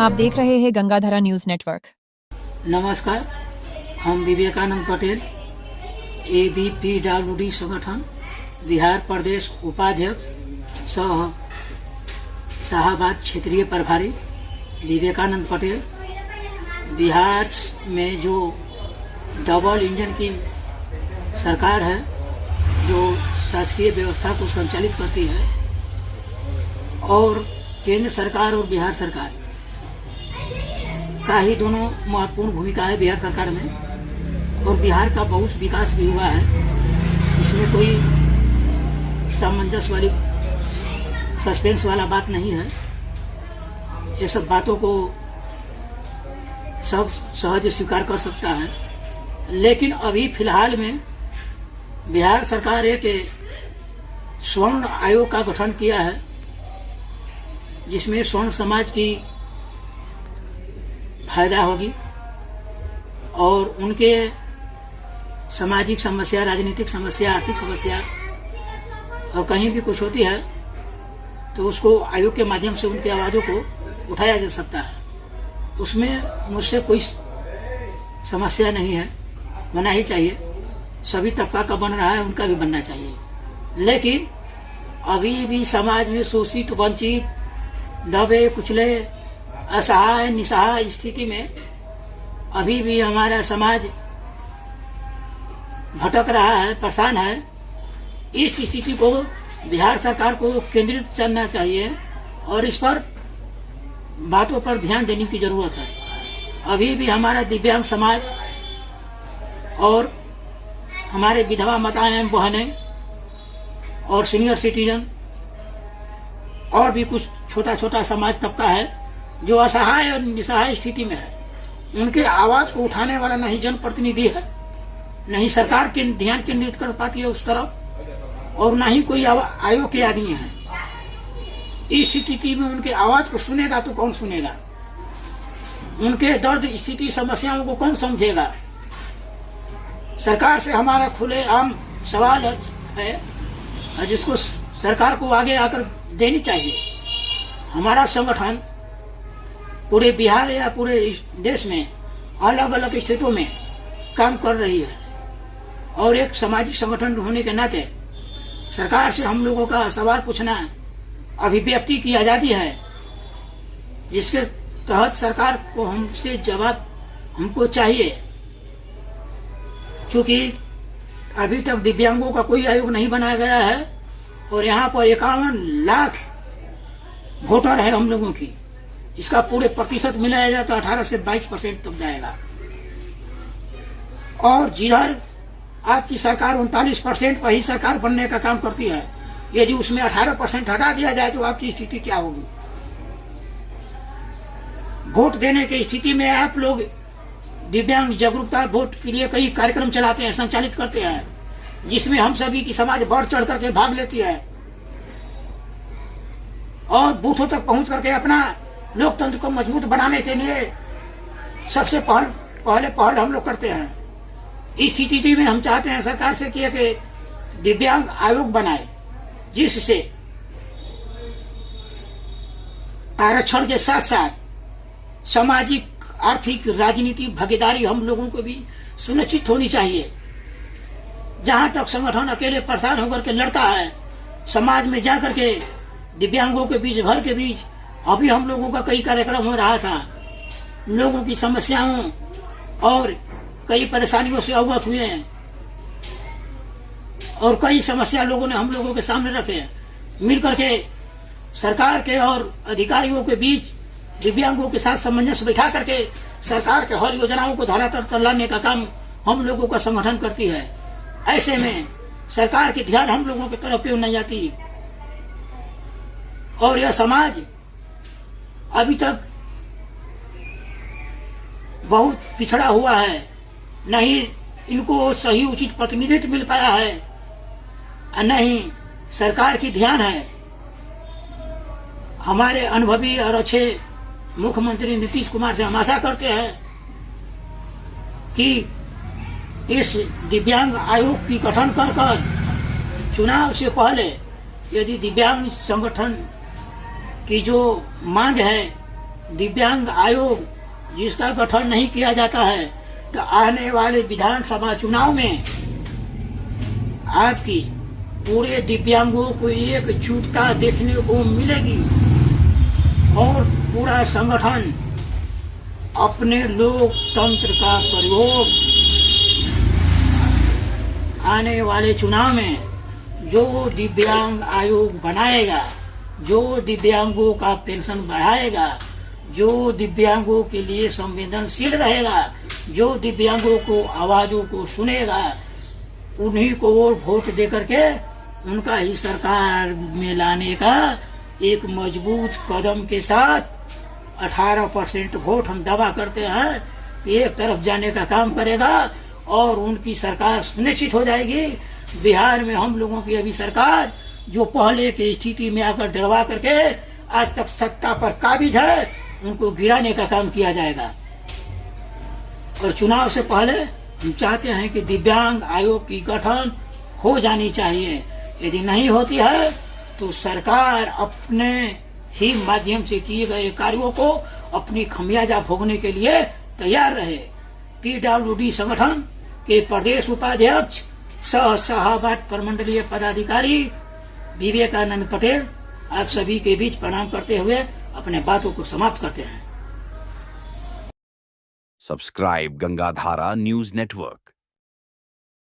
आप देख रहे हैं गंगाधरा न्यूज नेटवर्क। नमस्कार, हम विवेकानंद पटेल ABPWD संगठन बिहार प्रदेश उपाध्यक्ष सह शाहबाद क्षेत्रीय प्रभारी विवेकानंद पटेल बिहार में जो डबल इंजन की सरकार है, जो शासकीय व्यवस्था को संचालित करती है, और केंद्र सरकार और बिहार सरकार का ही दोनों महत्वपूर्ण भूमिका है बिहार सरकार में। और बिहार का बहुत विकास भी हुआ है, इसमें कोई सामंजस्य वाली सस्पेंस वाला बात नहीं है। ये सब बातों को सब सहज स्वीकार कर सकता है। लेकिन अभी फिलहाल में बिहार सरकार एक स्वर्ण आयोग का गठन किया है, जिसमें स्वर्ण समाज की फायदा होगी और उनके सामाजिक समस्या, राजनीतिक समस्या, आर्थिक समस्या और कहीं भी कुछ होती है तो उसको आयोग के माध्यम से उनकी आवाज़ों को उठाया जा सकता है। उसमें मुझसे कोई समस्या नहीं है, होना ही चाहिए। सभी तबका का बन रहा है, उनका भी बनना चाहिए। लेकिन अभी भी समाज में शोषित, वंचित, दबे कुचले, असहाय, निसहाय स्थिति में अभी भी हमारा समाज भटक रहा है, परेशान है। इस स्थिति को बिहार सरकार को केंद्रित करना चाहिए और इस पर बातों पर ध्यान देने की जरूरत है। अभी भी हमारा दिव्यांग समाज और हमारे विधवा माताएं, बहनें और सीनियर सिटीजन और भी कुछ छोटा छोटा समाज तबका है जो असहाय और निसहाय स्थिति में है। उनके आवाज को उठाने वाला नहीं जनप्रतिनिधि है, नहीं सरकार के ध्यान केंद्रित कर पाती है उस तरफ, और न ही कोई आयोग के आदमी है। इस स्थिति में उनके आवाज को सुनेगा तो कौन सुनेगा? उनके दर्द, स्थिति, समस्याओं को कौन समझेगा? सरकार से हमारा खुले आम सवाल है जिसको सरकार को आगे आकर देनी चाहिए। हमारा संगठन पूरे बिहार या पूरे देश में अलग अलग स्टेटों में काम कर रही है और एक सामाजिक संगठन होने के नाते सरकार से हम लोगों का सवाल पूछना अभिव्यक्ति की आजादी है, जिसके तहत सरकार को हमसे जवाब हमको चाहिए। क्योंकि अभी तक दिव्यांगों का कोई आयोग नहीं बनाया गया है और यहाँ पर 51 लाख वोटर है हम लोगों की। इसका पूरे प्रतिशत मिलाया जाए तो 18 से 22% तक जाएगा। और जिधर आपकी सरकार 39% पर ही सरकार बनने का काम करती है, यदि उसमें 18% हटा दिया जाए तो आपकी स्थिति क्या होगी? वोट देने की स्थिति में आप लोग दिव्यांग जागरूकता वोट के लिए कई कार्यक्रम चलाते हैं, संचालित करते हैं, जिसमें हम सभी की समाज बढ़ चढ़ करके भाग लेती है और बूथों तक पहुंच करके अपना लोकतंत्र को मजबूत बनाने के लिए सबसे पहले पहल हम लोग करते हैं। इस स्थिति में हम चाहते हैं सरकार से कि एक दिव्यांग आयोग बनाए, जिससे आरक्षण के साथ साथ सामाजिक, आर्थिक, राजनीतिक भागीदारी हम लोगों को भी सुनिश्चित होनी चाहिए। जहां तक संगठन अकेले परेशान होकर के लड़ता है, समाज में जाकर के दिव्यांगों के बीच, घर के बीच, अभी हम लोगों का कई कार्यक्रम हो रहा था, लोगों की समस्याओं और कई परेशानियों से अवगत हुए हैं और कई समस्या लोगों ने हम लोगों के सामने रखे। मिलकर के सरकार के और अधिकारियों के बीच दिव्यांगों के साथ सामंजस्य बैठा करके सरकार के हर योजनाओं को धरातल पर लाने का काम हम लोगों का संगठन करती है। ऐसे में सरकार की ध्यान हम लोगों की तरफ क्यों नहीं जाती? और यह समाज अभी तक बहुत पिछड़ा हुआ है, नहीं इनको सही उचित प्रतिनिधित्व मिल पाया है, नहीं सरकार की ध्यान है। हमारे अनुभवी और अच्छे मुख्यमंत्री नीतीश कुमार से हम आशा करते हैं कि इस दिव्यांग आयोग की गठन कर चुनाव से पहले यदि दिव्यांग संगठन की जो मांग है दिव्यांग आयोग जिसका गठन नहीं किया जाता है, तो आने वाले विधानसभा चुनाव में आपकी पूरे दिव्यांगों को एकजुटता देखने को मिलेगी और पूरा संगठन अपने लोकतंत्र का प्रयोग आने वाले चुनाव में जो दिव्यांग आयोग बनाएगा, जो दिव्यांगों का पेंशन बढ़ाएगा, जो दिव्यांगों के लिए संवेदनशील रहेगा, जो दिव्यांगों को आवाजों को सुनेगा, उन्हीं को वोट दे करके उनका ही सरकार में लाने का एक मजबूत कदम के साथ 18% वोट हम दावा करते हैं कि एक तरफ जाने का काम करेगा और उनकी सरकार सुनिश्चित हो जाएगी। बिहार में हम लोगों की अभी सरकार जो पहले की स्थिति में आकर डरवा करके आज तक सत्ता पर काबिज है, उनको गिराने का काम किया जाएगा। और चुनाव से पहले हम चाहते हैं कि दिव्यांग आयोग की गठन हो जानी चाहिए। यदि नहीं होती है तो सरकार अपने ही माध्यम से किए गए कार्यों को अपनी खमियाजा भोगने के लिए तैयार रहे। पीडब्ल्यूडी संगठन के प्रदेश उपाध्यक्ष सह शाहाबाद प्रमंडलीय पदाधिकारी विवेकानंद पटेल आप सभी के बीच प्रणाम करते हुए अपने बातों को समाप्त करते हैं। Subscribe Gangadhara news network.